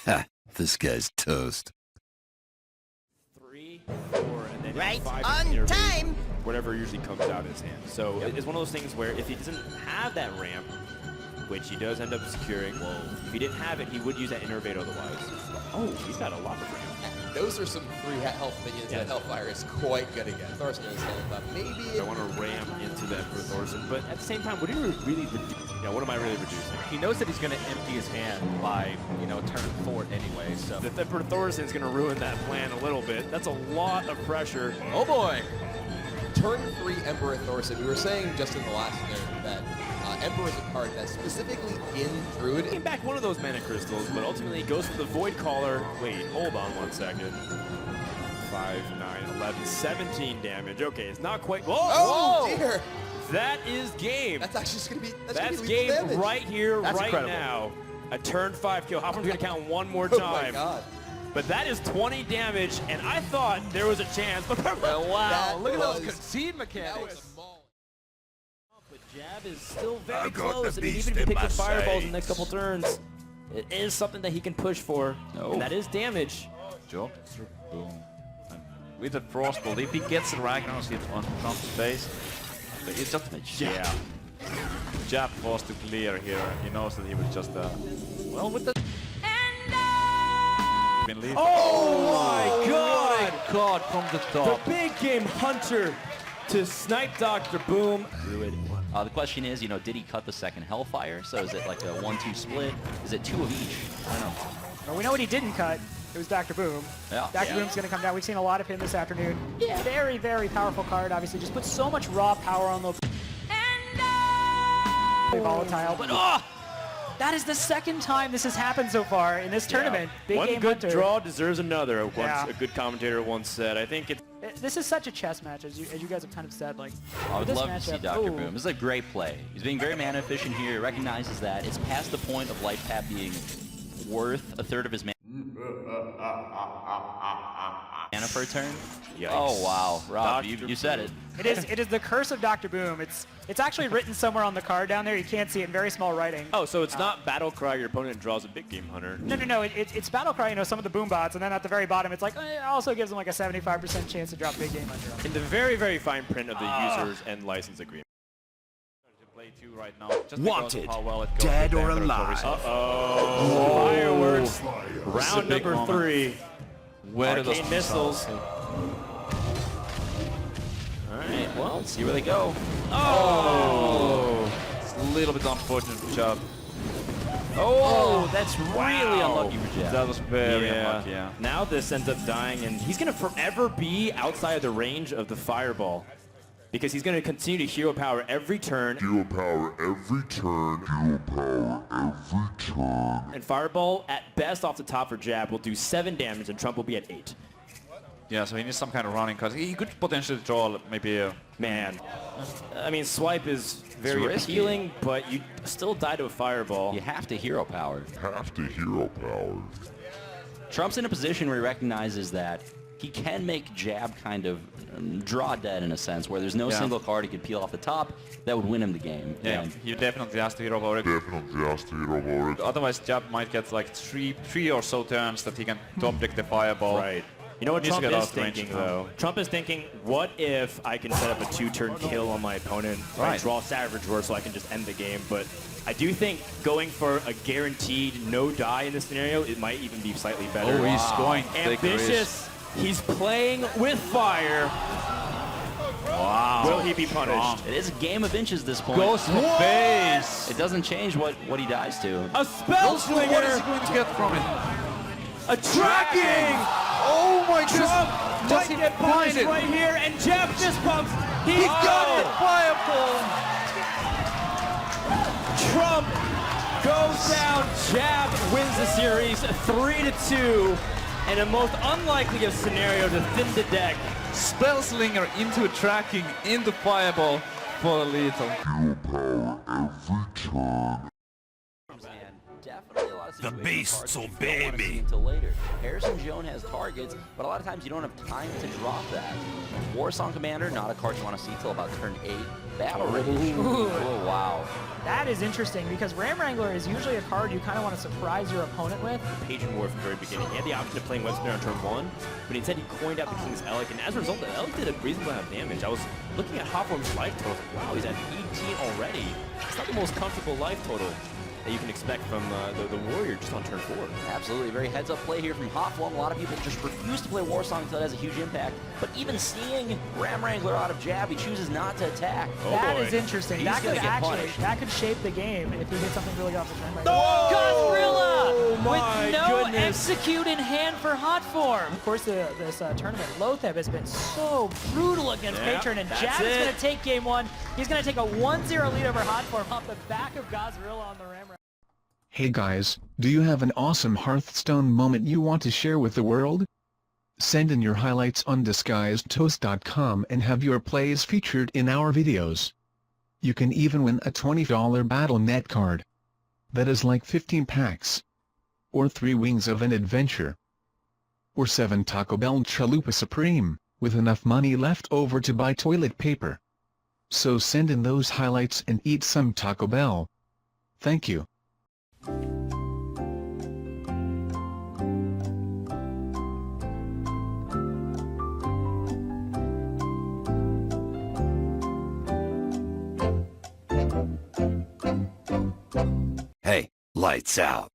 Ha, this guy's toast. 3, 4, and then Right 5 on time. whatever usually comes out of his hand. So it's one of those things where if he doesn't have that ramp, which he does end up securing, if he didn't have it, he would use that innervate otherwise. Oh, he's got a lot of ramp. Those are some free health minions that Hellfire is quite good against. Thorson is health up. Maybe I want to ram into that for Thorson, but at the same time, what do you really what am I really reducing? He knows that he's going to empty his hand by, turn 4 anyway, so. That for Thorson's going to ruin that plan a little bit. That's a lot of pressure. Oh boy! Turn 3 Emperor Thorson. We were saying just in the last note that Emperor is a card that's specifically in Druid. Came back one of those mana crystals, but ultimately goes for the Void Caller. Wait, hold on 1 second. 5, 9, 11, 17 damage. Okay, it's not quite. Whoa! Oh, dear! That is game. That's actually just going to be. That's game damage. right here, that's right incredible. Now. A turn 5 kill. Hopper's going to count one more Oh time. my god. But that is 20 damage, and I thought there was a chance. But Well, wow, That look at those was- concede That mechanics. was a maul. But Jab is still very I got close. the I mean, beast even if he in picks the my fireballs in the next sights. couple turns, it is something that he can push for. No. And that is damage. Job. Boom. And with the Frostbolt, if he gets the Ragnarok hit on Trump's face, it's just Yeah. Jab forced to clear here. He knows that he will just well with the been leaving. Oh my god! God, from the The top. big game hunter to snipe Dr. Boom. Druid. The question is, did he cut the second Hellfire? So is it like a 1-2 split? Is it 2 of each? I don't know. Well, we know what he didn't cut. It was Dr. Boom. Yeah. Dr. Boom's going to come down. We've seen a lot of him this afternoon. Very, very powerful card, obviously. Just puts so much raw power on the... Very volatile. But, that is the second time this has happened so far in this tournament. Big One game good hunter. draw deserves another. Yeah. A good commentator once said. I think it's... This is such a chess match, as you guys have kind of said. Like, I would this love to see matchup- Dr. Ooh. Boom. This is a great play. He's being very mana efficient here. He recognizes that. It's past the point of life tap being worth a third of his mana per turn. Yikes. Oh, wow. Rob, you said it. It is the curse of Dr. Boom. It's actually written somewhere on the card down there. You can't see it in very small writing. Oh, so it's not Battle Cry, your opponent draws a big game hunter. No. It's Battlecry, some of the boom bots, and then at the very bottom, it's like, it also gives them like a 75% chance to drop big game under them. In the very, very fine print of the users and license agreement. Play 2 right now. Just Wanted, because of how well it goes dead with or Emperor alive. Thorson. Uh-oh. Fireworks. This is a Round big number moment. 3. Where do Arcane those missiles. Alright, well, let's see where they go. Oh! It's a little bit unfortunate for Jab. Oh, that's really unlucky for Jab. That was very unlucky, yeah. Now this ends up dying, and he's going to forever be outside of the range of the fireball. Because he's going to continue to hero power every turn. Hero power every turn. Hero power every turn. And fireball, at best off the top for Jab, will do 7 damage, and Trump will be at 8. Yeah, so he needs some kind of running because he could potentially draw maybe a... Man. I mean, Swipe is very risky. appealing, but you still die to a fireball. You have to hero power. Have to hero power. Trump's in a position where he recognizes that he can make Jab kind of draw dead in a sense, where there's no single card he could peel off the top that would win him the game. Yeah, And he definitely has to hero power. Definitely has to hero power. Otherwise, Jab might get like three or so turns that he can top deck the fireball. Right. You know what Needs to Trump get is out of range thinking, now. though? Trump is thinking, what if I can set up a 2-turn kill on my opponent, Right. draw Savage Roar so I can just end the game, but I do think going for a guaranteed no die in this scenario, it might even be slightly better. Oh, he's going to take the risk. Ambitious. He's playing with fire. Wow. Will he be punished? it is a game of inches this point. Goes for base. It doesn't change what he dies to. A spell slinger. What is he going to get from it? A tracking. Oh my Trump goodness. might get punished right here, and Jab fist pumps. He's got it. Fireball. Trump goes down. Jab wins the series 3-2. And a most unlikely of scenario to thin the deck. Spellslinger into tracking into fireball for lethal. Hero power every turn. And definitely a lot of situation. The beasts Cards that you obey don't wanna see me. until later. Harrison Joan has targets, but a lot of times you don't have time to drop that. War Song Commander, not a card you want to see till about turn 8. Battle Rage. Oh, wow. That is interesting because Ram Wrangler is usually a card you kind of want to surprise your opponent with. Patron War from the very beginning. He had the option of playing Web Spinner on turn 1, but instead he coined out the King's Elec, and as a result, the Elec did a reasonable amount of damage. I was looking at Hawthorne's life total, like, wow, he's at 18 already. It's not the most comfortable life total that you can expect from the Warrior just on turn 4. Absolutely, very heads-up play here from Hawthorne. A lot of people just refuse to play War Song until it has a huge impact. But even seeing Ram Wrangler out of jab, he chooses not to attack. Oh That boy. is interesting. He's That could gonna get actually punished. that could shape the game if he gets something really good off the turn. Right Godzilla my with no goodness. execute in hand for hot form. Of course, this tournament, Lotheb has been so brutal against Yeah, Patron, and that's Jab is it. going to take game 1. He's going to take a 1-0 lead over Hot Form off the back of Godzilla on the Ram. Hey guys, do you have an awesome Hearthstone moment you want to share with the world? Send in your highlights on disguisedtoast.com and have your plays featured in our videos. You can even win a $20 Battle.net card. That is like 15 packs. Or 3 Wings of an Adventure. Or 7 Taco Bell Chalupa Supreme, with enough money left over to buy toilet paper. So send in those highlights and eat some Taco Bell. Thank you. Hey, lights out.